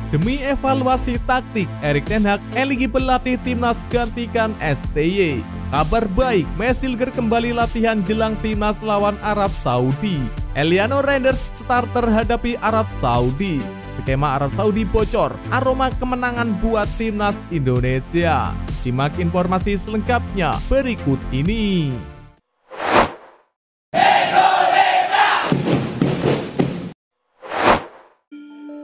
Demi evaluasi taktik, Erik ten Hag eligible latih timnas gantikan STY. Kabar baik, Mesilger kembali latihan jelang timnas lawan Arab Saudi. Eliano Reinders starter hadapi Arab Saudi. Skema Arab Saudi bocor, aroma kemenangan buat timnas Indonesia. Simak informasi selengkapnya berikut ini.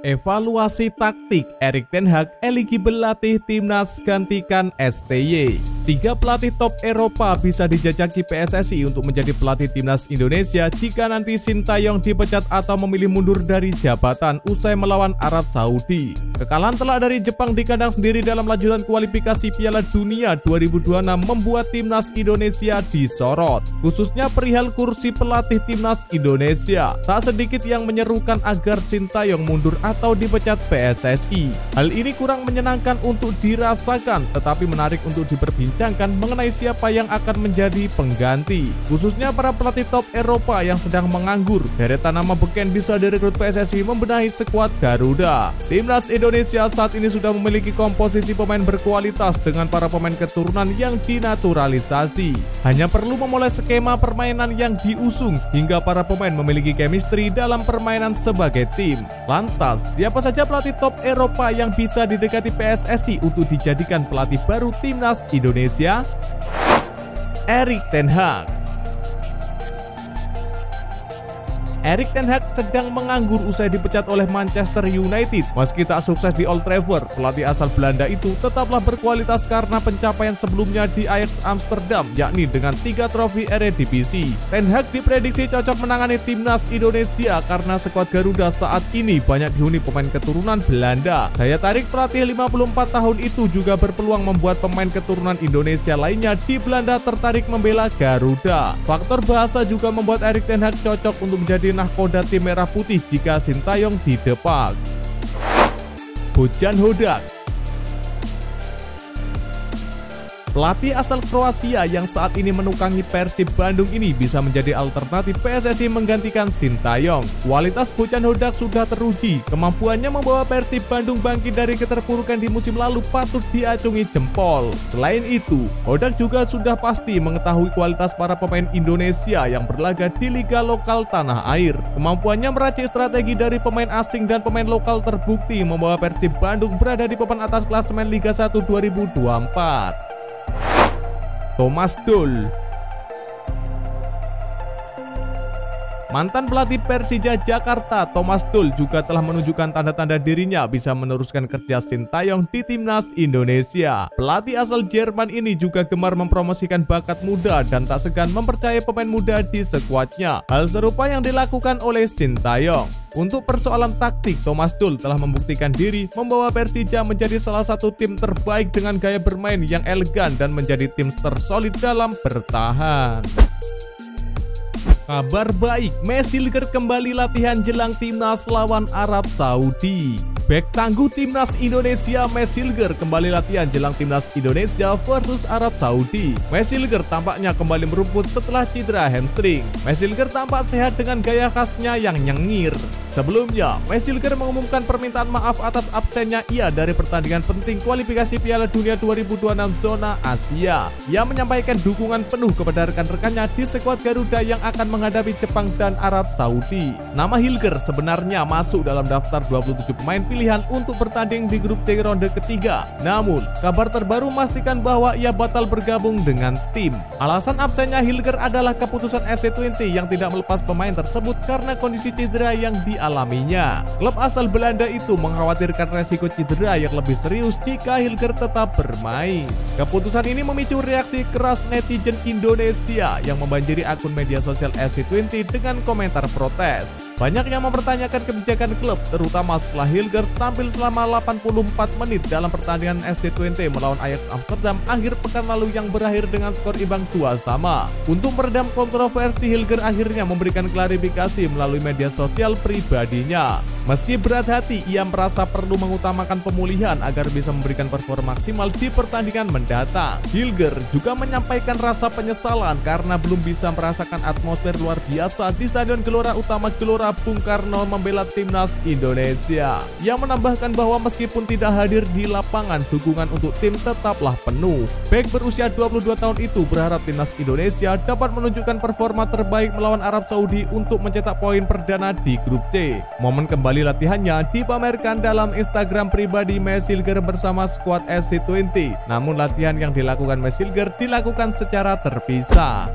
Evaluasi taktik, Erik ten Hag eligible latih timnas gantikan STY. 3 pelatih top Eropa bisa dijajaki PSSI untuk menjadi pelatih timnas Indonesia jika nanti Sintayong dipecat atau memilih mundur dari jabatan usai melawan Arab Saudi. Kekalahan telak dari Jepang di kandang sendiri dalam lanjutan kualifikasi Piala Dunia 2026 membuat timnas Indonesia disorot, khususnya perihal kursi pelatih timnas Indonesia. Tak sedikit yang menyerukan agar Sintayong mundur atau dipecat PSSI. Hal ini kurang menyenangkan untuk dirasakan, tetapi menarik untuk diperbincangkan mengenai siapa yang akan menjadi pengganti, khususnya para pelatih top Eropa yang sedang menganggur. Deretan nama beken bisa direkrut PSSI membenahi skuad Garuda. Timnas Indonesia saat ini sudah memiliki komposisi pemain berkualitas dengan para pemain keturunan yang dinaturalisasi. Hanya perlu memulai skema permainan yang diusung hingga para pemain memiliki chemistry dalam permainan sebagai tim. Lantas, siapa saja pelatih top Eropa yang bisa didekati PSSI untuk dijadikan pelatih baru timnas Indonesia? Erik ten Hag. Erik ten Hag sedang menganggur usai dipecat oleh Manchester United. Meski tak sukses di Old Trafford, pelatih asal Belanda itu tetaplah berkualitas karena pencapaian sebelumnya di Ajax Amsterdam, yakni dengan 3 trofi Eredivisie. Ten Hag diprediksi cocok menangani timnas Indonesia karena skuad Garuda saat ini banyak dihuni pemain keturunan Belanda. Daya tarik pelatih 54 tahun itu juga berpeluang membuat pemain keturunan Indonesia lainnya di Belanda tertarik membela Garuda. Faktor bahasa juga membuat Erik ten Hag cocok untuk menjadi nahkoda tim merah putih jika Sintayong didepak. Bojan Hodak. Pelatih asal Kroasia yang saat ini menukangi Persib Bandung ini bisa menjadi alternatif PSSI menggantikan Sintayong. Kualitas Bojan Hodak sudah teruji. Kemampuannya membawa Persib Bandung bangkit dari keterpurukan di musim lalu patut diacungi jempol. Selain itu, Hodak juga sudah pasti mengetahui kualitas para pemain Indonesia yang berlaga di liga lokal tanah air. Kemampuannya meracik strategi dari pemain asing dan pemain lokal terbukti membawa Persib Bandung berada di papan atas klasemen Liga 1 2024. Thomas Doll. Mantan pelatih Persija Jakarta, Thomas Doll juga telah menunjukkan tanda-tanda dirinya bisa meneruskan kerja Sintayong di timnas Indonesia. Pelatih asal Jerman ini juga gemar mempromosikan bakat muda dan tak segan mempercayai pemain muda di skuadnya. Hal serupa yang dilakukan oleh Sintayong. Untuk persoalan taktik, Thomas Doll telah membuktikan diri membawa Persija menjadi salah satu tim terbaik dengan gaya bermain yang elegan dan menjadi tim tersolid dalam bertahan. Kabar baik, Mesilger kembali latihan jelang timnas lawan Arab Saudi. Bek tangguh timnas Indonesia Mesilger kembali latihan jelang timnas Indonesia versus Arab Saudi. Mesilger tampaknya kembali merumput setelah cedera hamstring. Mesilger tampak sehat dengan gaya khasnya yang nyengir. Sebelumnya, Mesilger mengumumkan permintaan maaf atas absennya ia dari pertandingan penting kualifikasi Piala Dunia 2026 zona Asia. Ia menyampaikan dukungan penuh kepada rekan-rekannya di skuad Garuda yang akan menghadapi Jepang dan Arab Saudi. Nama Hilger sebenarnya masuk dalam daftar 27 pemain pilihan untuk bertanding di grup C ronde ketiga. Namun, kabar terbaru memastikan bahwa ia batal bergabung dengan tim. Alasan absennya Hilger adalah keputusan FC20 yang tidak melepas pemain tersebut karena kondisi cedera yang dialaminya. Klub asal Belanda itu mengkhawatirkan resiko cedera yang lebih serius jika Hilger tetap bermain. Keputusan ini memicu reaksi keras netizen Indonesia yang membanjiri akun media sosial FC20 dengan komentar protes. Banyak yang mempertanyakan kebijakan klub, terutama setelah Hilger tampil selama 84 menit dalam pertandingan FC20 melawan Ajax Amsterdam akhir pekan lalu yang berakhir dengan skor imbang 2-2. Untuk meredam kontroversi, Hilger akhirnya memberikan klarifikasi melalui media sosial pribadinya. Meski berat hati, ia merasa perlu mengutamakan pemulihan agar bisa memberikan performa maksimal di pertandingan mendatang. Hilger juga menyampaikan rasa penyesalan karena belum bisa merasakan atmosfer luar biasa di Stadion Gelora Utama Gelora Bung Karno membela timnas Indonesia. Ia menambahkan bahwa meskipun tidak hadir di lapangan, dukungan untuk tim tetaplah penuh. Bek berusia 22 tahun itu berharap timnas Indonesia dapat menunjukkan performa terbaik melawan Arab Saudi untuk mencetak poin perdana di grup C. Momen kembali latihannya dipamerkan dalam Instagram pribadi Mesilger bersama skuad SC20. Namun latihan yang dilakukan Mesilger dilakukan secara terpisah.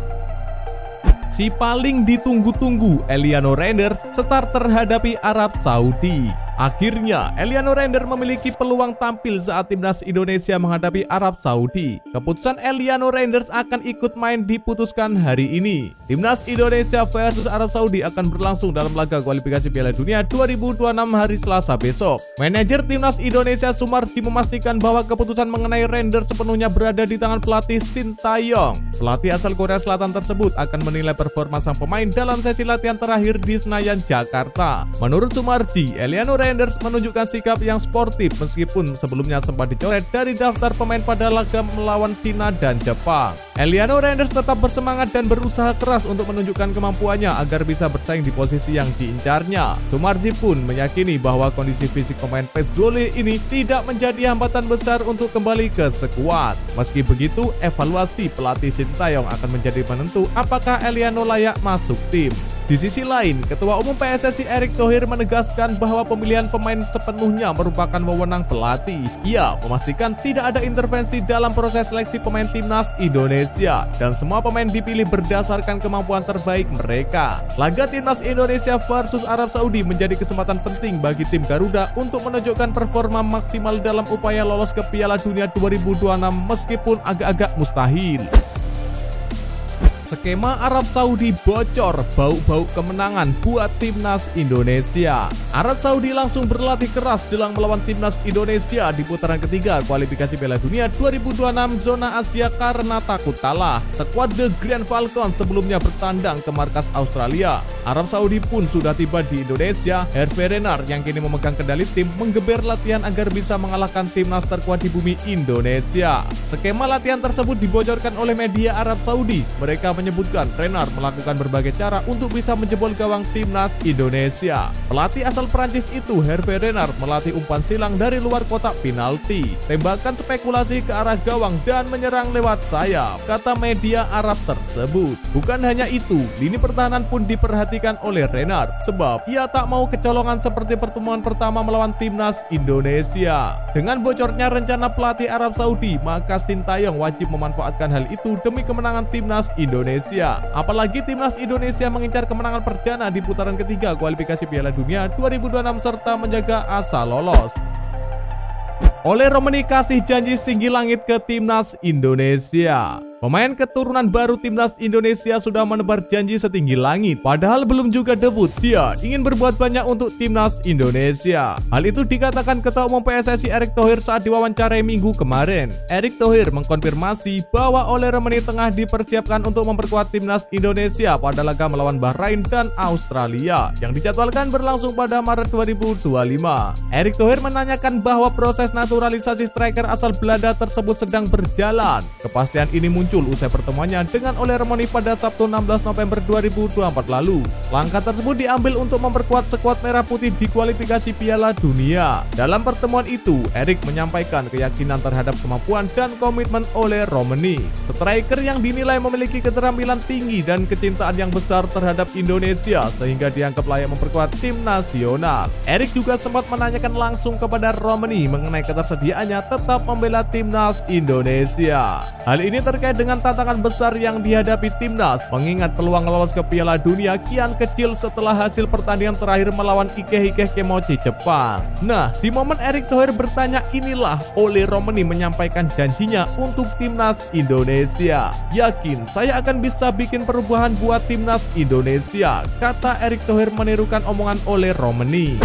Si paling ditunggu-tunggu Eliano Reinders start terhadapi Arab Saudi. Akhirnya, Eliano Reinders memiliki peluang tampil saat timnas Indonesia menghadapi Arab Saudi. Keputusan Eliano Reinders akan ikut main diputuskan hari ini. Timnas Indonesia versus Arab Saudi akan berlangsung dalam laga kualifikasi Piala Dunia 2026 hari Selasa besok. Manajer timnas Indonesia Sumarji memastikan bahwa keputusan mengenai Reinders sepenuhnya berada di tangan pelatih Sintayong. Pelatih asal Korea Selatan tersebut akan menilai performa sang pemain dalam sesi latihan terakhir di Senayan, Jakarta. Menurut Sumarji, Eliano Reinders menunjukkan sikap yang sportif meskipun sebelumnya sempat dicoret dari daftar pemain pada laga melawan Cina dan Jepang. Eliano Reinders tetap bersemangat dan berusaha keras untuk menunjukkan kemampuannya agar bisa bersaing di posisi yang diincarnya. Sumarji pun meyakini bahwa kondisi fisik pemain PSV ini tidak menjadi hambatan besar untuk kembali ke skuad. Meski begitu, evaluasi pelatih Sintayong akan menjadi penentu apakah Eliano layak masuk tim. Di sisi lain, Ketua Umum PSSI Erick Thohir menegaskan bahwa pemilihan pemain sepenuhnya merupakan wewenang pelatih. Ia memastikan tidak ada intervensi dalam proses seleksi pemain timnas Indonesia dan semua pemain dipilih berdasarkan kemampuan terbaik mereka. Laga timnas Indonesia versus Arab Saudi menjadi kesempatan penting bagi tim Garuda untuk menunjukkan performa maksimal dalam upaya lolos ke Piala Dunia 2026 meskipun agak-agak mustahil. Skema Arab Saudi bocor, bau-bau kemenangan buat timnas Indonesia. Arab Saudi langsung berlatih keras jelang melawan timnas Indonesia di putaran ketiga kualifikasi Piala Dunia 2026 zona Asia karena takut kalah. Skuad The Grand Falcons sebelumnya bertandang ke markas Australia. Arab Saudi pun sudah tiba di Indonesia. Hervé Renard yang kini memegang kendali tim menggeber latihan agar bisa mengalahkan timnas terkuat di bumi Indonesia. Skema latihan tersebut dibocorkan oleh media Arab Saudi. Mereka menyebutkan Renard melakukan berbagai cara untuk bisa menjebol gawang timnas Indonesia. Pelatih asal Prancis itu, Hervé Renard, melatih umpan silang dari luar kotak penalti, tembakan spekulasi ke arah gawang dan menyerang lewat sayap, kata media Arab tersebut. Bukan hanya itu, lini pertahanan pun diperhatikan oleh Renard sebab ia tak mau kecolongan seperti pertemuan pertama melawan timnas Indonesia. Dengan bocornya rencana pelatih Arab Saudi, maka Sintayong wajib memanfaatkan hal itu demi kemenangan timnas Indonesia. Apalagi timnas Indonesia mengincar kemenangan perdana di putaran ketiga kualifikasi Piala Dunia 2026 serta menjaga asa lolos. Ole Romeni kasih janji setinggi langit ke timnas Indonesia. Pemain keturunan baru timnas Indonesia sudah menebar janji setinggi langit. Padahal belum juga debut, dia ingin berbuat banyak untuk timnas Indonesia. Hal itu dikatakan Ketua Umum PSSI Erick Thohir saat diwawancarai Minggu kemarin. Erick Thohir mengkonfirmasi bahwa Ole Romeni tengah dipersiapkan untuk memperkuat timnas Indonesia pada laga melawan Bahrain dan Australia yang dijadwalkan berlangsung pada Maret 2025. Erick Thohir menanyakan bahwa proses naturalisasi striker asal Belanda tersebut sedang berjalan. Kepastian ini muncul usai pertemuannya dengan Ole Romeni pada Sabtu 16 November 2024 lalu. Langkah tersebut diambil untuk memperkuat skuad merah putih di kualifikasi Piala Dunia. Dalam pertemuan itu, Erick menyampaikan keyakinan terhadap kemampuan dan komitmen Ole Romeni. Striker yang dinilai memiliki keterampilan tinggi dan kecintaan yang besar terhadap Indonesia sehingga dianggap layak memperkuat tim nasional. Erick juga sempat menanyakan langsung kepada Romeni mengenai ketersediaannya tetap membela timnas Indonesia. Hal ini terkait dengan tantangan besar yang dihadapi timnas, mengingat peluang lolos ke Piala Dunia kian kecil setelah hasil pertandingan terakhir melawan Ike Kemochi Jepang. Nah, di momen Erick Thohir bertanya inilah Ole Romeni menyampaikan janjinya untuk timnas Indonesia. Yakin saya akan bisa bikin perubahan buat timnas Indonesia, kata Erick Thohir menirukan omongan Ole Romeni.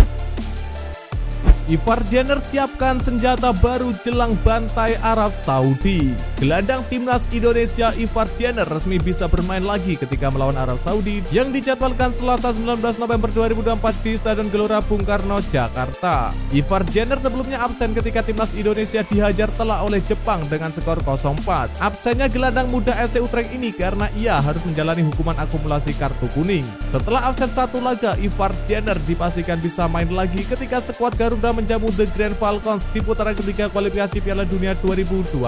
Ivar Jenner siapkan senjata baru jelang bantai Arab Saudi. Gelandang timnas Indonesia Ivar Jenner resmi bisa bermain lagi ketika melawan Arab Saudi yang dijadwalkan Selasa 19 November 2024 di Stadion Gelora Bung Karno, Jakarta. Ivar Jenner sebelumnya absen ketika timnas Indonesia dihajar telak oleh Jepang dengan skor 0-4. Absennya gelandang muda FC Utrecht ini karena ia harus menjalani hukuman akumulasi kartu kuning. Setelah absen satu laga, Ivar Jenner dipastikan bisa main lagi ketika skuad Garuda menjamu The Grand Falcons di putaran ketiga kualifikasi Piala Dunia 2026.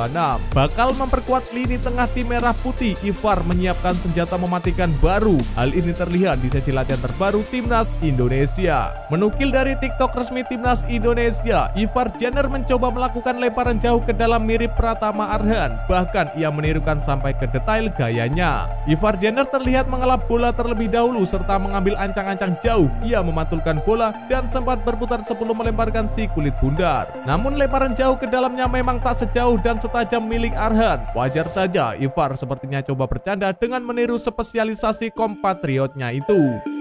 Bakal memperkuat lini tengah tim merah putih, Ivar menyiapkan senjata mematikan baru. Hal ini terlihat di sesi latihan terbaru timnas Indonesia. Menukil dari TikTok resmi timnas Indonesia, Ivar Jenner mencoba melakukan lemparan jauh ke dalam mirip Pratama Arhan. Bahkan ia menirukan sampai ke detail gayanya. Ivar Jenner terlihat mengelap bola terlebih dahulu serta mengambil ancang-ancang jauh. Ia memantulkan bola dan sempat berputar sebelum melemparkan si kulit bundar. Namun lemparan jauh ke dalamnya memang tak sejauh dan setajam milik Arhan. Wajar saja Ivar sepertinya coba bercanda dengan meniru spesialisasi kompatriotnya itu.